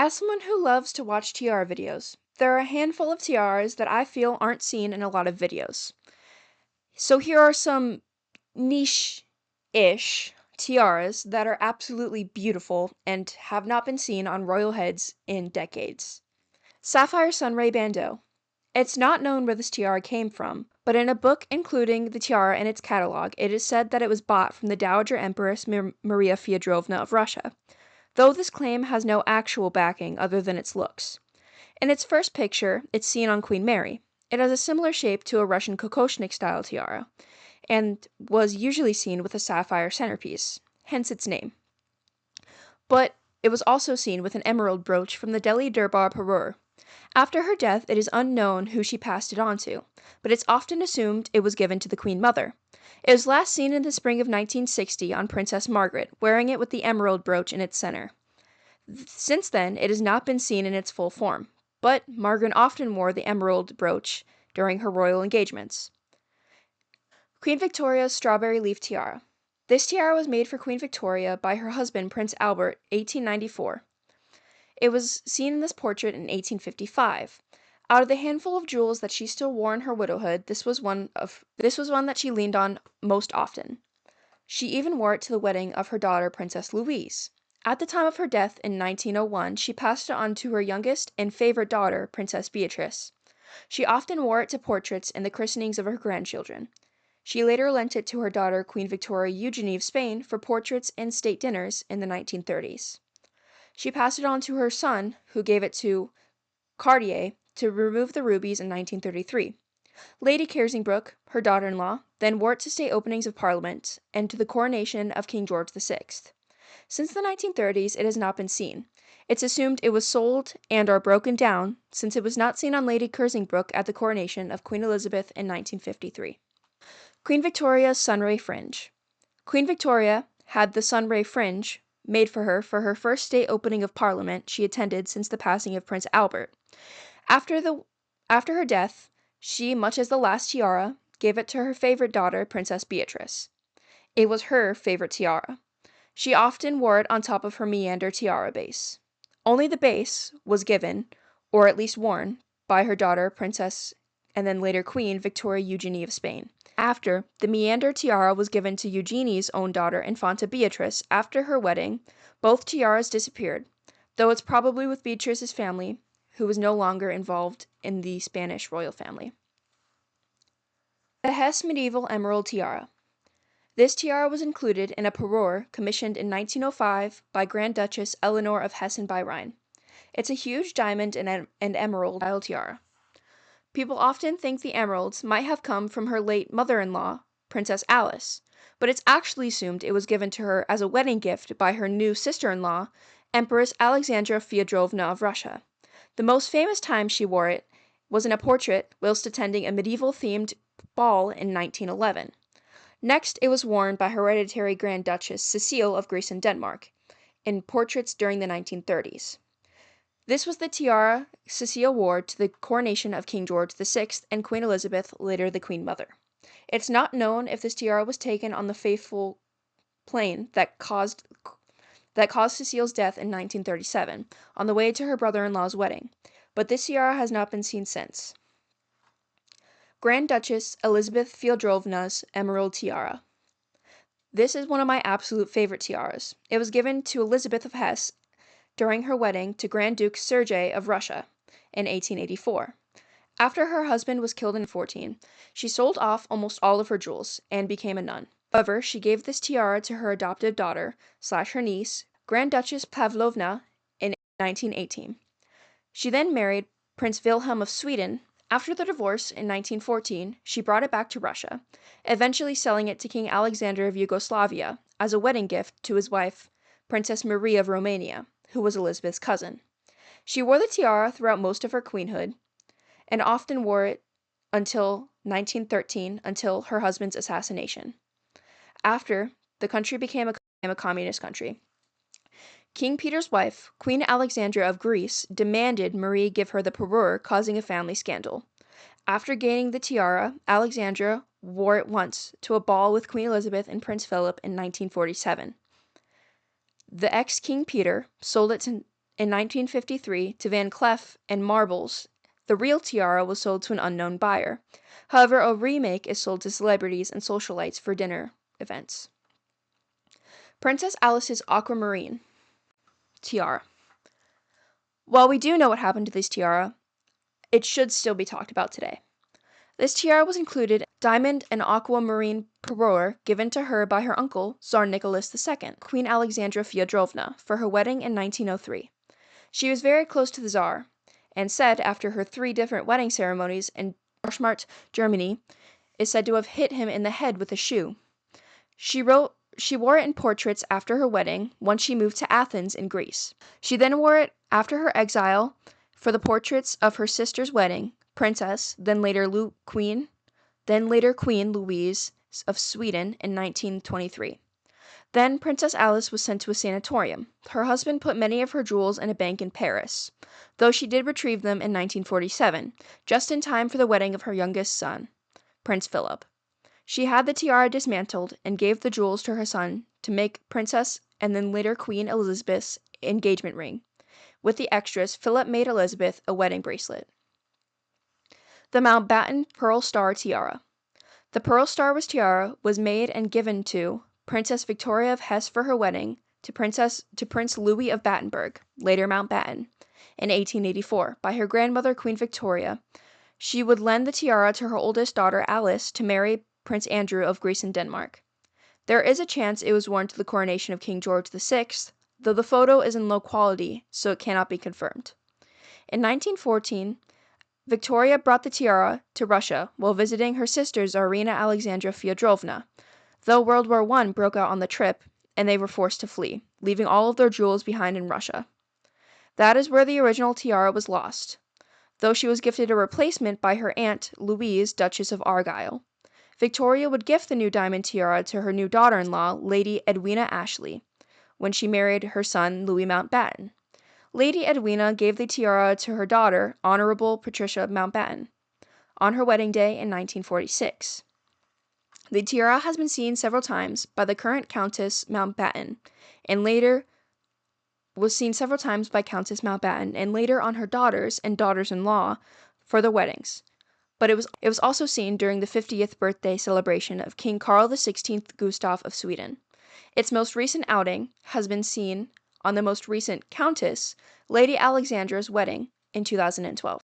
As someone who loves to watch tiara videos, there are a handful of tiaras that I feel aren't seen in a lot of videos. So here are some niche-ish tiaras that are absolutely beautiful and have not been seen on royal heads in decades. Sapphire Sunray Bandeau. It's not known where this tiara came from, but in a book including the tiara in its catalog, it is said that it was bought from the Dowager Empress Maria Feodorovna of Russia, though this claim has no actual backing other than its looks. In its first picture, it's seen on Queen Mary. It has a similar shape to a Russian kokoshnik-style tiara, and was usually seen with a sapphire centerpiece, hence its name. But it was also seen with an emerald brooch from the Delhi Durbar Parur. After her death, it is unknown who she passed it on to, but it's often assumed it was given to the Queen Mother. It was last seen in the spring of 1960 on Princess Margaret, wearing it with the emerald brooch in its center. Since then, it has not been seen in its full form, but Margaret often wore the emerald brooch during her royal engagements. Queen Victoria's Strawberry Leaf Tiara. This tiara was made for Queen Victoria by her husband Prince Albert, 1894. It was seen in this portrait in 1855. Out of the handful of jewels that she still wore in her widowhood, this was one that she leaned on most often. She even wore it to the wedding of her daughter Princess Louise. At the time of her death in 1901, she passed it on to her youngest and favorite daughter, Princess Beatrice. She often wore it to portraits and the christenings of her grandchildren. She later lent it to her daughter Queen Victoria Eugenie of Spain for portraits and state dinners in the 1930s. She passed it on to her son, who gave it to Cartier to remove the rubies in 1933. Lady Carisbrooke, her daughter-in-law, then wore it to state openings of Parliament and to the coronation of King George VI. Since the 1930s, it has not been seen. It's assumed it was sold and or broken down, since it was not seen on Lady Carisbrooke at the coronation of Queen Elizabeth in 1953. Queen Victoria's Sunray Fringe. Queen Victoria had the Sunray Fringe made for her first state opening of Parliament she attended since the passing of Prince Albert. After her death, she, much as the last tiara, gave it to her favorite daughter, Princess Beatrice. It was her favorite tiara. She often wore it on top of her meander tiara base. Only the base was given, or at least worn, by her daughter, Princess, and then later Queen Victoria Eugenie of Spain. After, the meander tiara was given to Eugenie's own daughter, Infanta Beatrice. After her wedding, both tiaras disappeared, though it's probably with Beatrice's family, who was no longer involved in the Spanish royal family. The Hesse Medieval Emerald Tiara. This tiara was included in a parure commissioned in 1905 by Grand Duchess Eleanor of Hessen by Rhine. It's a huge diamond and emerald style tiara. People often think the emeralds might have come from her late mother-in-law, Princess Alice, but it's actually assumed it was given to her as a wedding gift by her new sister-in-law, Empress Alexandra Feodorovna of Russia. The most famous time she wore it was in a portrait whilst attending a medieval-themed ball in 1911. Next, it was worn by hereditary Grand Duchess Cecile of Greece and Denmark in portraits during the 1930s. This was the tiara Cecile wore to the coronation of King George VI and Queen Elizabeth, later the Queen Mother. It's not known if this tiara was taken on the fateful plane that caused Cecile's death in 1937, on the way to her brother-in-law's wedding, but this tiara has not been seen since. Grand Duchess Elizabeth Feodorovna's Emerald Tiara. This is one of my absolute favorite tiaras. It was given to Elizabeth of Hesse during her wedding to Grand Duke Sergei of Russia in 1884. After her husband was killed in 1814, she sold off almost all of her jewels and became a nun. However, she gave this tiara to her adoptive daughter / her niece, Grand Duchess Pavlovna, in 1918. She then married Prince Wilhelm of Sweden. After the divorce in 1914, she brought it back to Russia, eventually selling it to King Alexander of Yugoslavia as a wedding gift to his wife, Princess Maria of Romania, who was Elizabeth's cousin. She wore the tiara throughout most of her queenhood, and often wore it until 1913, until her husband's assassination. After, the country became a communist country. King Peter's wife, Queen Alexandra of Greece, demanded Marie give her the parure, causing a family scandal. After gaining the tiara, Alexandra wore it once to a ball with Queen Elizabeth and Prince Philip in 1947. The ex-King Peter sold it to in 1953 to Van Cleef and Marbles. The real tiara was sold to an unknown buyer. However, a remake is sold to celebrities and socialites for dinner events. Princess Alice's aquamarine tiara. While we do know what happened to this tiara, it should still be talked about today. This tiara was included diamond and aquamarine parure given to her by her uncle, Tsar Nicholas II, Queen Alexandra Fyodrovna, for her wedding in 1903. She was very close to the Tsar, and said after her 3 different wedding ceremonies in Dorschmarkt, Germany, is said to have hit him in the head with a shoe. She wore it in portraits after her wedding, once she moved to Athens in Greece. She then wore it after her exile for the portraits of her sister's wedding, Princess, then later Queen Louise of Sweden in 1923. Then Princess Alice was sent to a sanatorium. Her husband put many of her jewels in a bank in Paris, though she did retrieve them in 1947, just in time for the wedding of her youngest son, Prince Philip. She had the tiara dismantled and gave the jewels to her son to make Princess and then later Queen Elizabeth's engagement ring. With the extras, Philip made Elizabeth a wedding bracelet. The Mountbatten Pearl Star Tiara. The Pearl Star tiara was made and given to Princess Victoria of Hesse for her wedding to Prince Louis of Battenberg, later Mountbatten, in 1884 by her grandmother Queen Victoria. She would lend the tiara to her oldest daughter Alice to marry Prince Andrew of Greece and Denmark. There is a chance it was worn to the coronation of King George VI, though the photo is in low quality, so it cannot be confirmed. In 1914, Victoria brought the tiara to Russia while visiting her sister Tsarina Alexandra Fyodrovna, though World War I broke out on the trip and they were forced to flee, leaving all of their jewels behind in Russia. That is where the original tiara was lost, though she was gifted a replacement by her aunt Louise, Duchess of Argyll. Victoria would gift the new diamond tiara to her new daughter-in-law, Lady Edwina Ashley, when she married her son Louis Mountbatten. Lady Edwina gave the tiara to her daughter, Honorable Patricia Mountbatten, on her wedding day in 1946. The tiara has been seen several times by the current Countess Mountbatten, and later was seen several times by Countess Mountbatten, and later on her daughters and daughters-in-law for their weddings. But it was also seen during the 50th birthday celebration of King Carl XVI Gustaf of Sweden. Its most recent outing has been seen on the most recent Countess, Lady Alexandra's wedding in 2012.